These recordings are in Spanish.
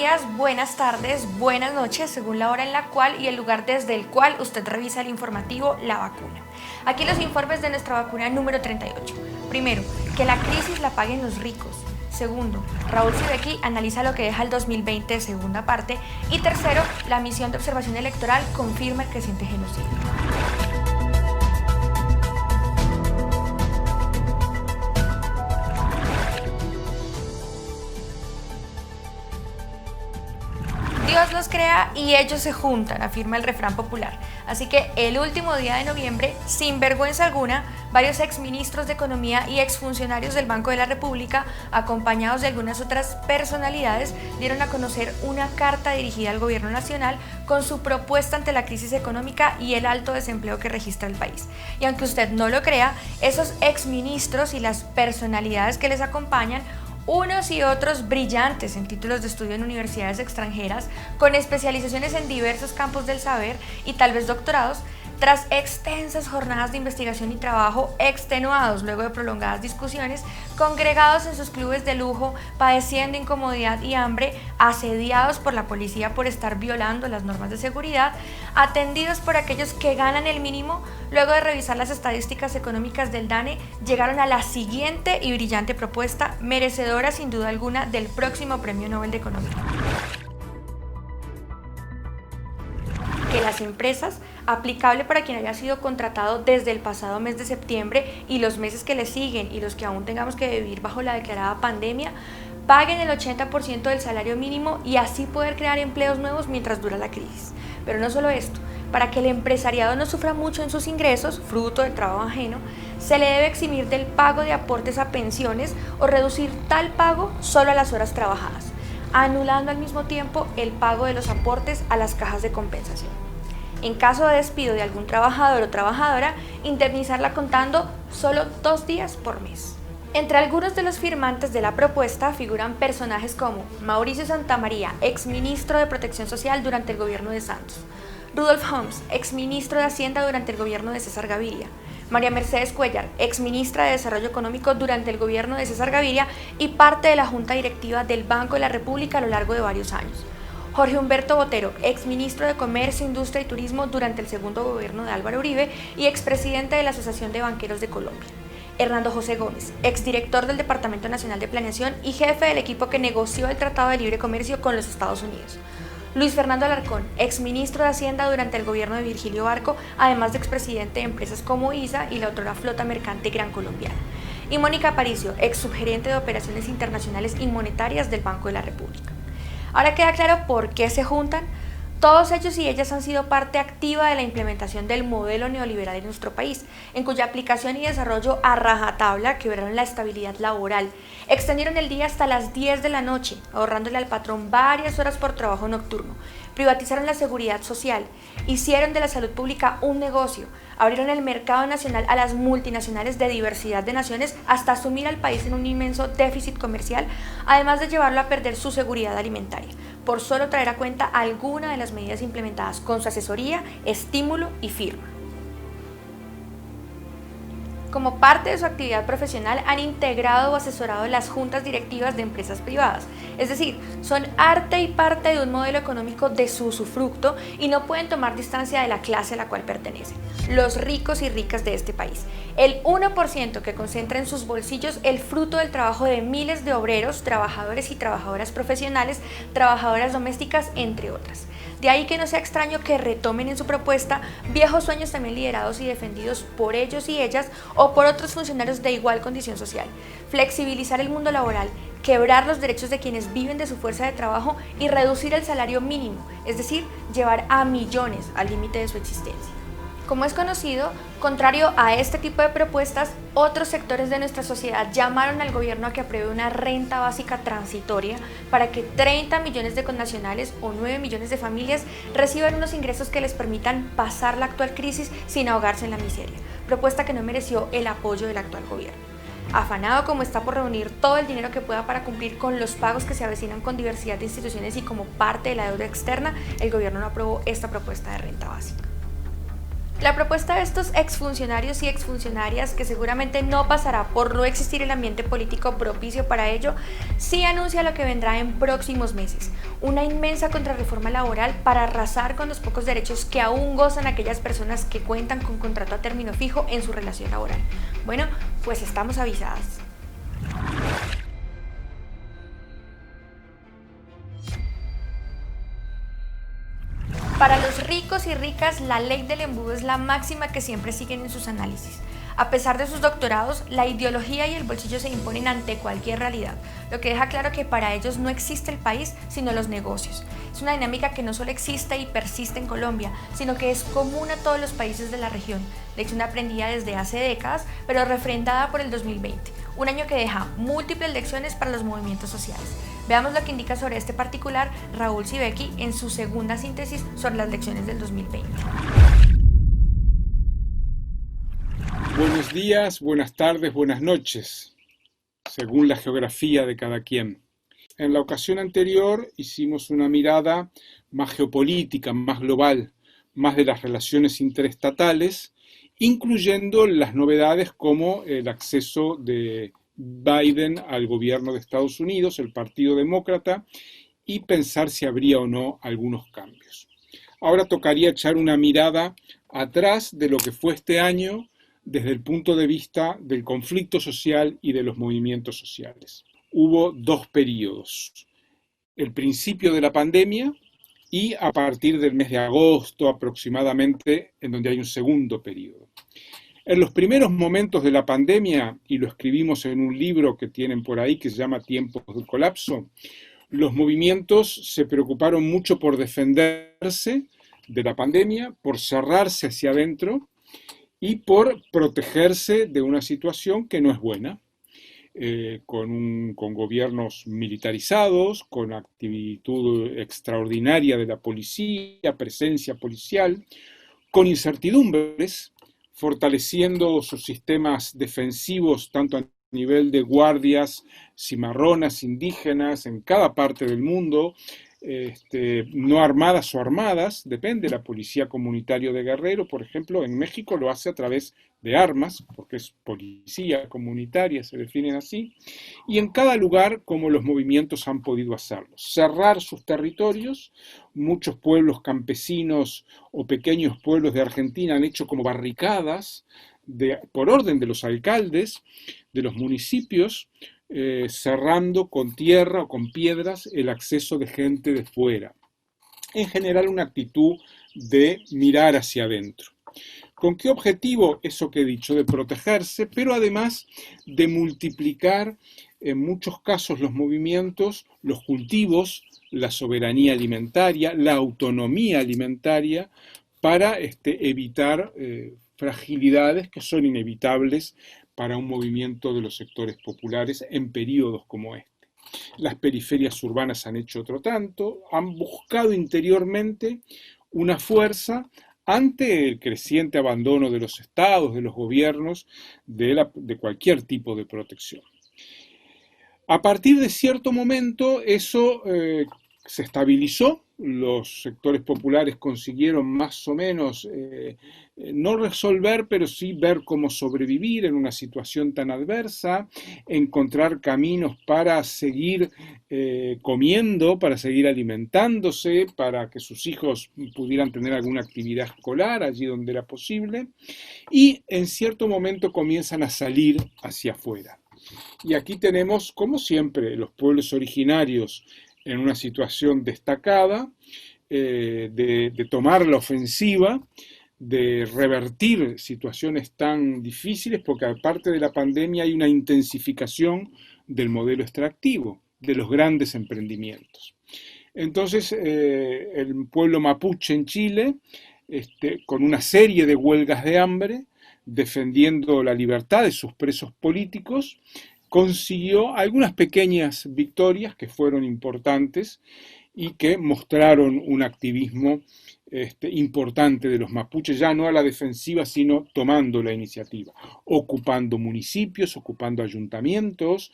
días, buenas tardes, buenas noches, según la hora en la cual y el lugar desde el cual usted revisa el informativo La Vacuna. Aquí los informes de nuestra vacuna número 38. Primero, que la crisis la paguen los ricos. Segundo, Raúl Sibeki analiza lo que deja el 2020, segunda parte. Y tercero, la misión de observación electoral confirma el creciente genocidio. Dios los crea y ellos se juntan, afirma el refrán popular. Así que el último día de noviembre, sin vergüenza alguna, varios exministros de Economía y exfuncionarios del Banco de la República, acompañados de algunas otras personalidades, dieron a conocer una carta dirigida al Gobierno Nacional con su propuesta ante la crisis económica y el alto desempleo que registra el país. Y aunque usted no lo crea, esos exministros y las personalidades que les acompañan, unos y otros brillantes en títulos de estudio en universidades extranjeras, con especializaciones en diversos campos del saber y tal vez doctorados, tras extensas jornadas de investigación y trabajo extenuados luego de prolongadas discusiones, congregados en sus clubes de lujo, padeciendo incomodidad y hambre, asediados por la policía por estar violando las normas de seguridad, atendidos por aquellos que ganan el mínimo, luego de revisar las estadísticas económicas del DANE, llegaron a la siguiente y brillante propuesta, merecedora sin duda alguna del próximo Premio Nobel de Economía. Que las empresas, aplicable para quien haya sido contratado desde el pasado mes de septiembre y los meses que le siguen y los que aún tengamos que vivir bajo la declarada pandemia, paguen el 80% del salario mínimo y así poder crear empleos nuevos mientras dura la crisis. Pero no solo esto, para que el empresariado no sufra mucho en sus ingresos, fruto del trabajo ajeno, se le debe eximir del pago de aportes a pensiones o reducir tal pago solo a las horas trabajadas, anulando al mismo tiempo el pago de los aportes a las cajas de compensación. En caso de despido de algún trabajador o trabajadora, indemnizarla contando solo 2 días por mes. Entre algunos de los firmantes de la propuesta figuran personajes como Mauricio Santamaría, exministro de Protección Social durante el gobierno de Santos, Rudolf Homs, exministro de Hacienda durante el gobierno de César Gaviria, María Mercedes Cuellar, exministra de Desarrollo Económico durante el gobierno de César Gaviria y parte de la Junta Directiva del Banco de la República a lo largo de varios años, Jorge Humberto Botero, exministro de Comercio, Industria y Turismo durante el segundo gobierno de Álvaro Uribe y expresidente de la Asociación de Banqueros de Colombia, Hernando José Gómez, exdirector del Departamento Nacional de Planeación y jefe del equipo que negoció el Tratado de Libre Comercio con los Estados Unidos, Luis Fernando Alarcón, exministro de Hacienda durante el gobierno de Virgilio Barco, además de expresidente de empresas como ISA y la otrora Flota Mercante Gran Colombiana, y Mónica Aparicio, exsubgerente de Operaciones Internacionales y Monetarias del Banco de la República. Ahora queda claro por qué se juntan. Todos ellos y ellas han sido parte activa de la implementación del modelo neoliberal en nuestro país, en cuya aplicación y desarrollo a rajatabla quebraron la estabilidad laboral, extendieron el día hasta las 10 de la noche, ahorrándole al patrón varias horas por trabajo nocturno, privatizaron la seguridad social, hicieron de la salud pública un negocio, abrieron el mercado nacional a las multinacionales de diversidad de naciones hasta sumir al país en un inmenso déficit comercial, además de llevarlo a perder su seguridad alimentaria, por solo traer a cuenta alguna de las medidas implementadas con su asesoría, estímulo y firma. Como parte de su actividad profesional han integrado o asesorado las juntas directivas de empresas privadas, es decir, son arte y parte de un modelo económico de su usufructo y no pueden tomar distancia de la clase a la cual pertenecen, los ricos y ricas de este país, el 1% que concentra en sus bolsillos el fruto del trabajo de miles de obreros, trabajadores y trabajadoras profesionales, trabajadoras domésticas, entre otras. De ahí que no sea extraño que retomen en su propuesta viejos sueños también liderados y defendidos por ellos y ellas o por otros funcionarios de igual condición social. Flexibilizar el mundo laboral, quebrar los derechos de quienes viven de su fuerza de trabajo y reducir el salario mínimo, es decir, llevar a millones al límite de su existencia. Como es conocido, contrario a este tipo de propuestas, otros sectores de nuestra sociedad llamaron al gobierno a que apruebe una renta básica transitoria para que 30 millones de connacionales o 9 millones de familias reciban unos ingresos que les permitan pasar la actual crisis sin ahogarse en la miseria, propuesta que no mereció el apoyo del actual gobierno. Afanado como está por reunir todo el dinero que pueda para cumplir con los pagos que se avecinan con diversidad de instituciones y como parte de la deuda externa, el gobierno no aprobó esta propuesta de renta básica. La propuesta de estos exfuncionarios y exfuncionarias, que seguramente no pasará por no existir el ambiente político propicio para ello, sí anuncia lo que vendrá en próximos meses: una inmensa contrarreforma laboral para arrasar con los pocos derechos que aún gozan aquellas personas que cuentan con contrato a término fijo en su relación laboral. Bueno, pues estamos avisadas. Para los ricos y ricas, la ley del embudo es la máxima que siempre siguen en sus análisis. A pesar de sus doctorados, la ideología y el bolsillo se imponen ante cualquier realidad, lo que deja claro que para ellos no existe el país, sino los negocios. Es una dinámica que no solo existe y persiste en Colombia, sino que es común a todos los países de la región, lección aprendida desde hace décadas, pero refrendada por el 2020, un año que deja múltiples lecciones para los movimientos sociales. Veamos lo que indica sobre este particular Raúl Sibeki en su segunda síntesis sobre las lecciones del 2020. Buenos días, buenas tardes, buenas noches, según la geografía de cada quien. En la ocasión anterior hicimos una mirada más geopolítica, más global, más de las relaciones interestatales, incluyendo las novedades como el acceso de Biden al gobierno de Estados Unidos, el Partido Demócrata, y pensar si habría o no algunos cambios. Ahora tocaría echar una mirada atrás de lo que fue este año desde el punto de vista del conflicto social y de los movimientos sociales. Hubo dos periodos: el principio de la pandemia y a partir del mes de agosto aproximadamente, en donde hay un segundo periodo. En los primeros momentos de la pandemia, y lo escribimos en un libro que tienen por ahí que se llama Tiempos del Colapso, los movimientos se preocuparon mucho por defenderse de la pandemia, por cerrarse hacia adentro y por protegerse de una situación que no es buena, con gobiernos militarizados, con actitud extraordinaria de la policía, presencia policial, con incertidumbres, fortaleciendo sus sistemas defensivos tanto a nivel de guardias cimarronas indígenas en cada parte del mundo, no armadas o armadas, depende. La policía comunitaria de Guerrero, por ejemplo, en México lo hace a través de armas, porque es policía comunitaria, se definen así, y en cada lugar como los movimientos han podido hacerlo. Cerrar sus territorios, muchos pueblos campesinos o pequeños pueblos de Argentina han hecho como barricadas por orden de los alcaldes de los municipios, cerrando con tierra o con piedras el acceso de gente de fuera. En general una actitud de mirar hacia adentro. ¿Con qué objetivo? Eso que he dicho, de protegerse, pero además de multiplicar en muchos casos los movimientos, los cultivos, la soberanía alimentaria, la autonomía alimentaria, para evitar fragilidades que son inevitables para un movimiento de los sectores populares en periodos como este. Las periferias urbanas han hecho otro tanto, han buscado interiormente una fuerza ante el creciente abandono de los estados, de los gobiernos, de cualquier tipo de protección. A partir de cierto momento eso se estabilizó, los sectores populares consiguieron más o menos no resolver, pero sí ver cómo sobrevivir en una situación tan adversa, encontrar caminos para seguir comiendo, para seguir alimentándose, para que sus hijos pudieran tener alguna actividad escolar allí donde era posible, y en cierto momento comienzan a salir hacia afuera. Y aquí tenemos, como siempre, los pueblos originarios en una situación destacada, de tomar la ofensiva, de revertir situaciones tan difíciles, porque aparte de la pandemia hay una intensificación del modelo extractivo, de los grandes emprendimientos. Entonces, el pueblo mapuche en Chile, con una serie de huelgas de hambre, defendiendo la libertad de sus presos políticos, consiguió algunas pequeñas victorias que fueron importantes y que mostraron un activismo importante de los mapuches, ya no a la defensiva, sino tomando la iniciativa, ocupando municipios, ocupando ayuntamientos,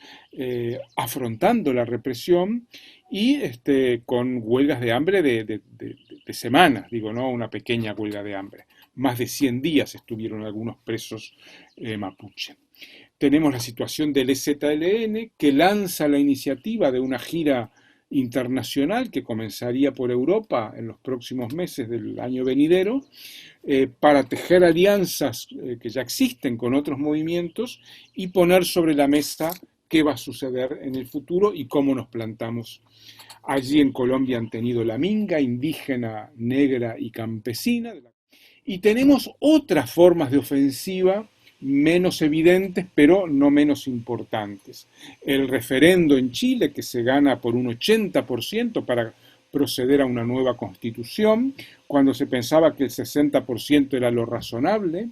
afrontando la represión y con huelgas de hambre de semanas, digo, no una pequeña huelga de hambre. más de 100 días estuvieron algunos presos mapuche. Tenemos la situación del EZLN, que lanza la iniciativa de una gira internacional que comenzaría por Europa en los próximos meses del año venidero, para tejer alianzas que ya existen con otros movimientos y poner sobre la mesa qué va a suceder en el futuro y cómo nos plantamos. Allí en Colombia han tenido la minga indígena, negra y campesina. Y tenemos otras formas de ofensiva menos evidentes, pero no menos importantes. El referendo en Chile, que se gana por un 80% para proceder a una nueva constitución, cuando se pensaba que el 60% era lo razonable.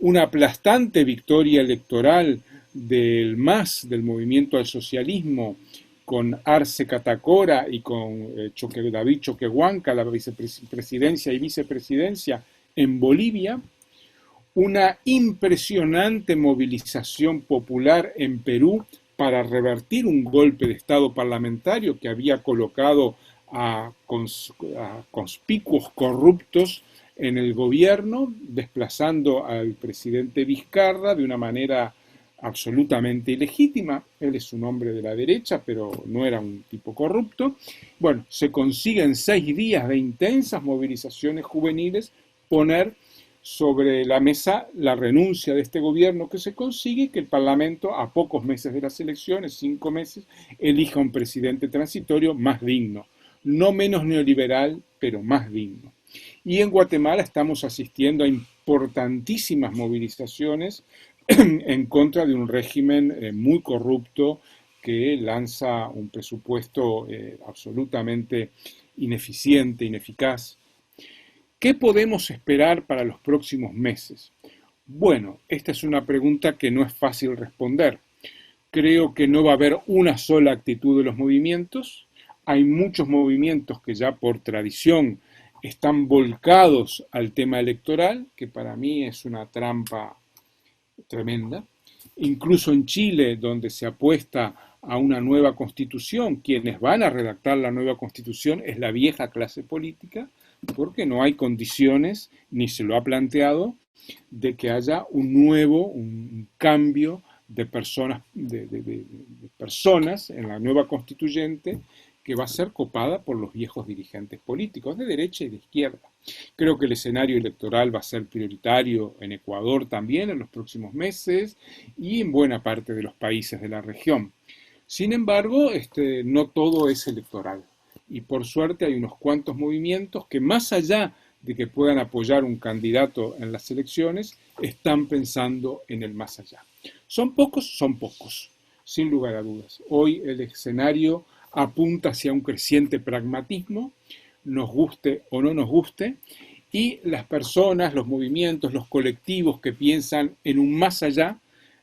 Una aplastante victoria electoral del MAS, del Movimiento al Socialismo, con Arce Catacora y con David Choquehuanca, la vicepresidencia y vicepresidencia en Bolivia. Una impresionante movilización popular en Perú para revertir un golpe de Estado parlamentario que había colocado a conspicuos corruptos en el gobierno, desplazando al presidente Vizcarra de una manera absolutamente ilegítima. Él es un hombre de la derecha, pero no era un tipo corrupto. Bueno, se consiguen 6 días de intensas movilizaciones juveniles poner sobre la mesa la renuncia de este gobierno, que se consigue que el Parlamento, a pocos meses de las elecciones, 5 meses, elija un presidente transitorio más digno, no menos neoliberal, pero más digno. Y en Guatemala estamos asistiendo a importantísimas movilizaciones en contra de un régimen muy corrupto que lanza un presupuesto absolutamente ineficiente, ineficaz. ¿Qué podemos esperar para los próximos meses? Bueno, esta es una pregunta que no es fácil responder. Creo que no va a haber una sola actitud de los movimientos. Hay muchos movimientos que ya por tradición están volcados al tema electoral, que para mí es una trampa tremenda. Incluso en Chile, donde se apuesta a una nueva constitución, quienes van a redactar la nueva constitución es la vieja clase política, porque no hay condiciones, ni se lo ha planteado, de que haya un cambio de personas en la nueva constituyente que va a ser copada por los viejos dirigentes políticos de derecha y de izquierda. Creo que el escenario electoral va a ser prioritario en Ecuador también en los próximos meses y en buena parte de los países de la región. Sin embargo, no todo es electoral. Y por suerte hay unos cuantos movimientos que, más allá de que puedan apoyar un candidato en las elecciones, están pensando en el más allá. ¿Son pocos, sin lugar a dudas. Hoy el escenario apunta hacia un creciente pragmatismo, nos guste o no nos guste, y las personas, los movimientos, los colectivos que piensan en un más allá,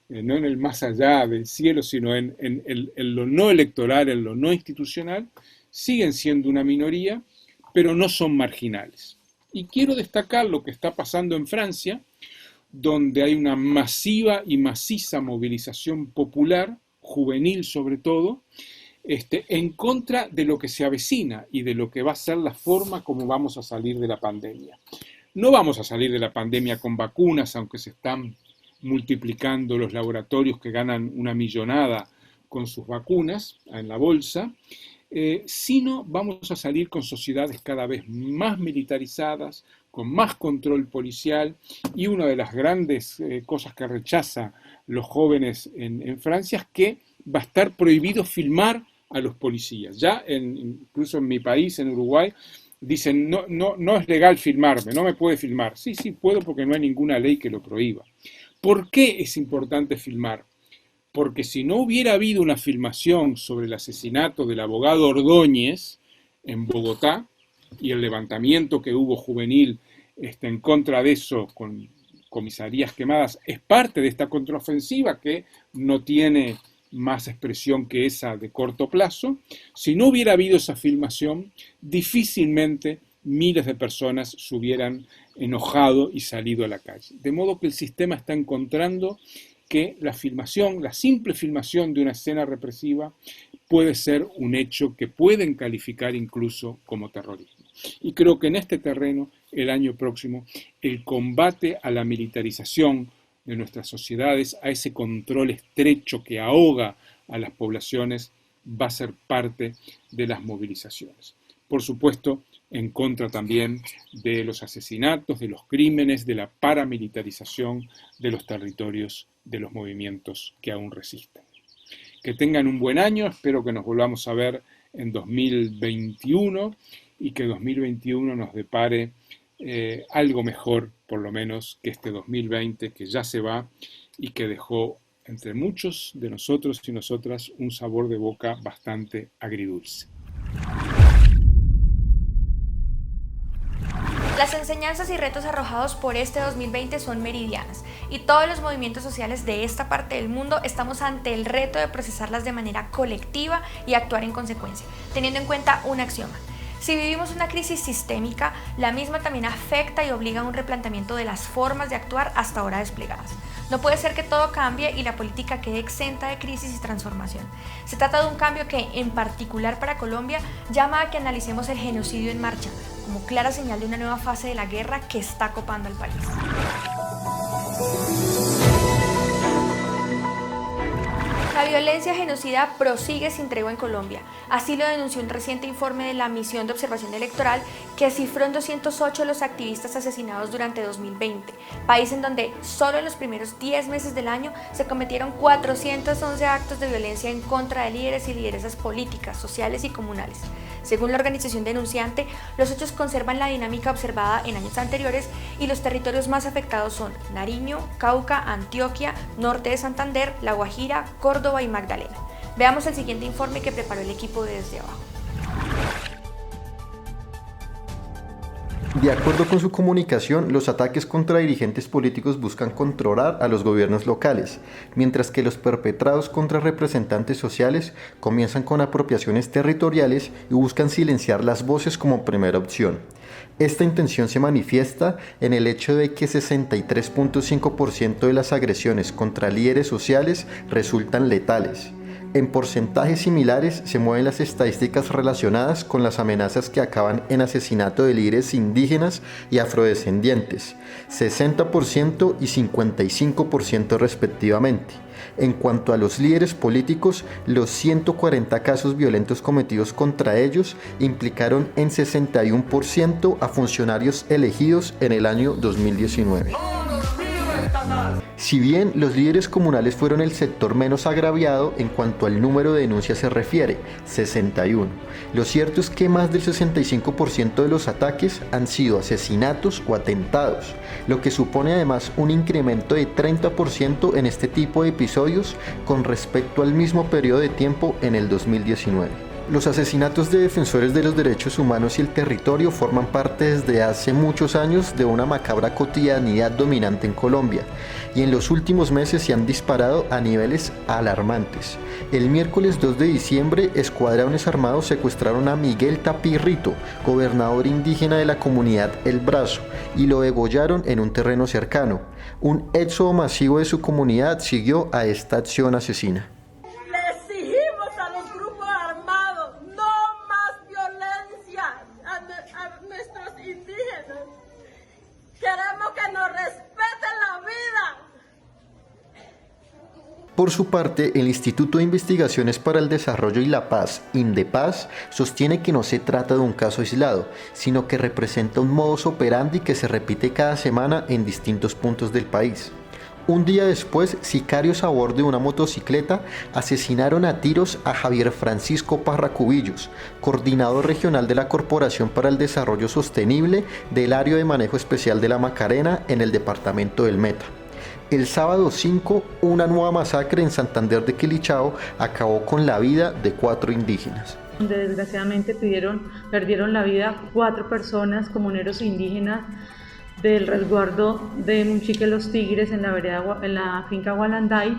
no en el más allá del cielo, sino en lo no electoral, en lo no institucional, siguen siendo una minoría, pero no son marginales. Y quiero destacar lo que está pasando en Francia, donde hay una masiva y maciza movilización popular, juvenil sobre todo, en contra de lo que se avecina y de lo que va a ser la forma como vamos a salir de la pandemia. No vamos a salir de la pandemia con vacunas, aunque se están multiplicando los laboratorios que ganan una millonada con sus vacunas en la bolsa, sino vamos a salir con sociedades cada vez más militarizadas, con más control policial, y una de las grandes cosas que rechaza los jóvenes en Francia es que va a estar prohibido filmar a los policías. Ya incluso en mi país, en Uruguay, dicen no es legal filmarme, no me puede filmar. Sí, puedo porque no hay ninguna ley que lo prohíba. ¿Por qué es importante filmar? Porque si no hubiera habido una filmación sobre el asesinato del abogado Ordóñez en Bogotá y el levantamiento que hubo juvenil en contra de eso con comisarías quemadas, es parte de esta contraofensiva que no tiene más expresión que esa de corto plazo. Si no hubiera habido esa filmación, difícilmente miles de personas se hubieran enojado y salido a la calle. De modo que el sistema está encontrando que la filmación, la simple filmación de una escena represiva puede ser un hecho que pueden calificar incluso como terrorismo. Y creo que en este terreno el año próximo, el combate a la militarización de nuestras sociedades, a ese control estrecho que ahoga a las poblaciones, va a ser parte de las movilizaciones. Por supuesto, en contra también de los asesinatos, de los crímenes, de la paramilitarización de los territorios, de los movimientos que aún resisten. Que tengan un buen año, espero que nos volvamos a ver en 2021 y que 2021 nos depare algo mejor, por lo menos, que este 2020 que ya se va y que dejó entre muchos de nosotros y nosotras un sabor de boca bastante agridulce. Las enseñanzas y retos arrojados por este 2020 son meridianas y todos los movimientos sociales de esta parte del mundo estamos ante el reto de procesarlas de manera colectiva y actuar en consecuencia, teniendo en cuenta un axioma. Si vivimos una crisis sistémica, la misma también afecta y obliga a un replanteamiento de las formas de actuar hasta ahora desplegadas. No puede ser que todo cambie y la política quede exenta de crisis y transformación. Se trata de un cambio que, en particular para Colombia, llama a que analicemos el genocidio en marcha, como clara señal de una nueva fase de la guerra que está copando al país. La violencia genocida prosigue sin tregua en Colombia. Así lo denunció un reciente informe de la Misión de Observación Electoral que cifró en 208 los activistas asesinados durante 2020, país en donde solo en los primeros 10 meses del año se cometieron 411 actos de violencia en contra de líderes y lideresas políticas, sociales y comunales. Según la organización denunciante, los hechos conservan la dinámica observada en años anteriores y los territorios más afectados son Nariño, Cauca, Antioquia, norte de Santander, La Guajira, Córdoba y Magdalena. Veamos el siguiente informe que preparó el equipo de Desde Abajo. De acuerdo con su comunicación, los ataques contra dirigentes políticos buscan controlar a los gobiernos locales, mientras que los perpetrados contra representantes sociales comienzan con apropiaciones territoriales y buscan silenciar las voces como primera opción. Esta intención se manifiesta en el hecho de que 63.5% de las agresiones contra líderes sociales resultan letales. En porcentajes similares se mueven las estadísticas relacionadas con las amenazas que acaban en asesinato de líderes indígenas y afrodescendientes, 60% y 55% respectivamente. En cuanto a los líderes políticos, los 140 casos violentos cometidos contra ellos implicaron en 61% a funcionarios elegidos en el año 2019. Si bien los líderes comunales fueron el sector menos agraviado en cuanto al número de denuncias se refiere, 61, lo cierto es que más del 65% de los ataques han sido asesinatos o atentados, lo que supone además un incremento de 30% en este tipo de episodios con respecto al mismo periodo de tiempo en el 2019. Los asesinatos de defensores de los derechos humanos y el territorio forman parte desde hace muchos años de una macabra cotidianidad dominante en Colombia y en los últimos meses se han disparado a niveles alarmantes. El miércoles 2 de diciembre, escuadrones armados secuestraron a Miguel Tapirrito, gobernador indígena de la comunidad El Brazo, y lo degollaron en un terreno cercano. Un éxodo masivo de su comunidad siguió a esta acción asesina. Por su parte, el Instituto de Investigaciones para el Desarrollo y la Paz, INDEPAZ, sostiene que no se trata de un caso aislado, sino que representa un modus operandi que se repite cada semana en distintos puntos del país. Un día después, sicarios a bordo de una motocicleta asesinaron a tiros a Javier Francisco Parra Cubillos, coordinador regional de la Corporación para el Desarrollo Sostenible del Área de Manejo Especial de la Macarena en el departamento del Meta. El sábado 5, una nueva masacre en Santander de Quilichao acabó con la vida de 4 indígenas. Donde desgraciadamente perdieron la vida 4 personas comuneros indígenas del resguardo de Munchique Los Tigres en la finca Gualanday,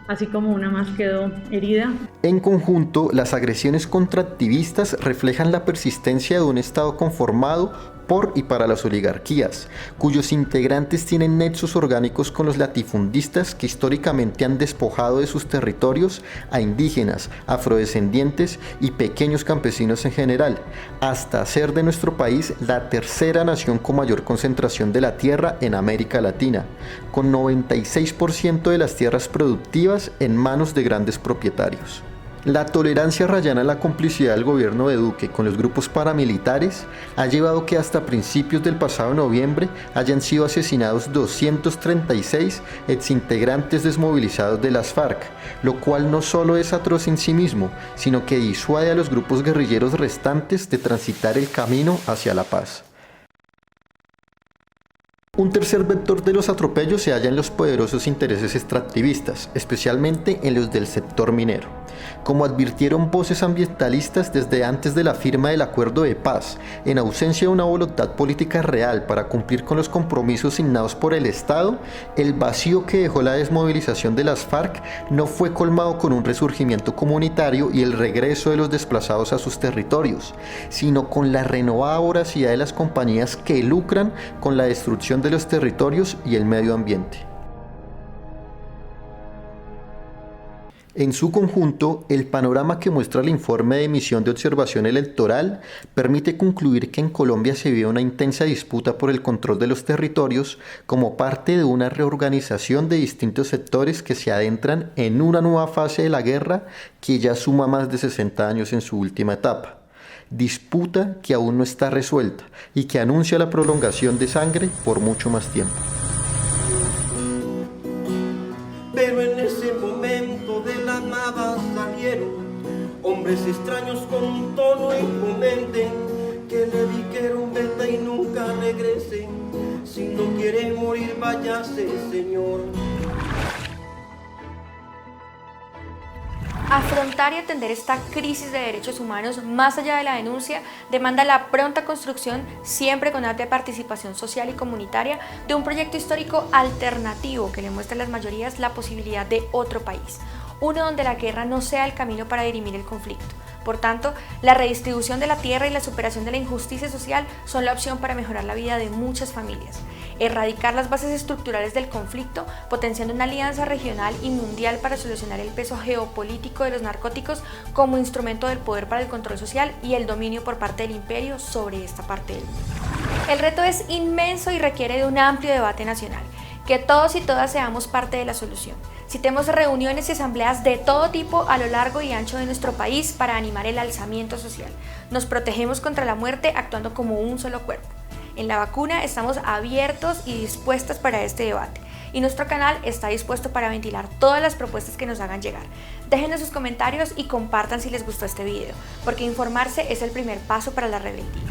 así como una más quedó herida. En conjunto, las agresiones contra activistas reflejan la persistencia de un Estado conformado por y para las oligarquías, cuyos integrantes tienen nexos orgánicos con los latifundistas que históricamente han despojado de sus territorios a indígenas, afrodescendientes y pequeños campesinos en general, hasta hacer de nuestro país la tercera nación con mayor concentración de la tierra en América Latina, con 96% de las tierras productivas en manos de grandes propietarios. La tolerancia rayana a la complicidad del gobierno de Duque con los grupos paramilitares ha llevado que hasta principios del pasado noviembre hayan sido asesinados 236 exintegrantes desmovilizados de las FARC, lo cual no solo es atroz en sí mismo, sino que disuade a los grupos guerrilleros restantes de transitar el camino hacia la paz. Un tercer vector de los atropellos se halla en los poderosos intereses extractivistas, especialmente en los del sector minero. Como advirtieron voces ambientalistas desde antes de la firma del acuerdo de paz, en ausencia de una voluntad política real para cumplir con los compromisos signados por el Estado, el vacío que dejó la desmovilización de las FARC no fue colmado con un resurgimiento comunitario y el regreso de los desplazados a sus territorios, sino con la renovada voracidad de las compañías que lucran con la destrucción de los territorios y el medio ambiente. En su conjunto, el panorama que muestra el informe de Misión de Observación Electoral permite concluir que en Colombia se vive una intensa disputa por el control de los territorios como parte de una reorganización de distintos sectores que se adentran en una nueva fase de la guerra que ya suma más de 60 años en su última etapa. Disputa que aún no está resuelta y que anuncia la prolongación de sangre por mucho más tiempo. Pero en ese momento de la nada salieron hombres extraños con un tono imponente que le dijeron vete y nunca regrese, si no quiere morir váyase, señor. Afrontar y atender esta crisis de derechos humanos, más allá de la denuncia, demanda la pronta construcción, siempre con amplia participación social y comunitaria, de un proyecto histórico alternativo que le muestre a las mayorías la posibilidad de otro país, uno donde la guerra no sea el camino para dirimir el conflicto. Por tanto, la redistribución de la tierra y la superación de la injusticia social son la opción para mejorar la vida de muchas familias. Erradicar las bases estructurales del conflicto, potenciando una alianza regional y mundial para solucionar el peso geopolítico de los narcóticos como instrumento del poder para el control social y el dominio por parte del imperio sobre esta parte del mundo. El reto es inmenso y requiere de un amplio debate nacional, que todos y todas seamos parte de la solución. Citemos reuniones y asambleas de todo tipo a lo largo y ancho de nuestro país para animar el alzamiento social. Nos protegemos contra la muerte actuando como un solo cuerpo. En La Vacuna estamos abiertos y dispuestas para este debate, y nuestro canal está dispuesto para ventilar todas las propuestas que nos hagan llegar. Déjenos sus comentarios y compartan si les gustó este video, porque informarse es el primer paso para la rebeldía.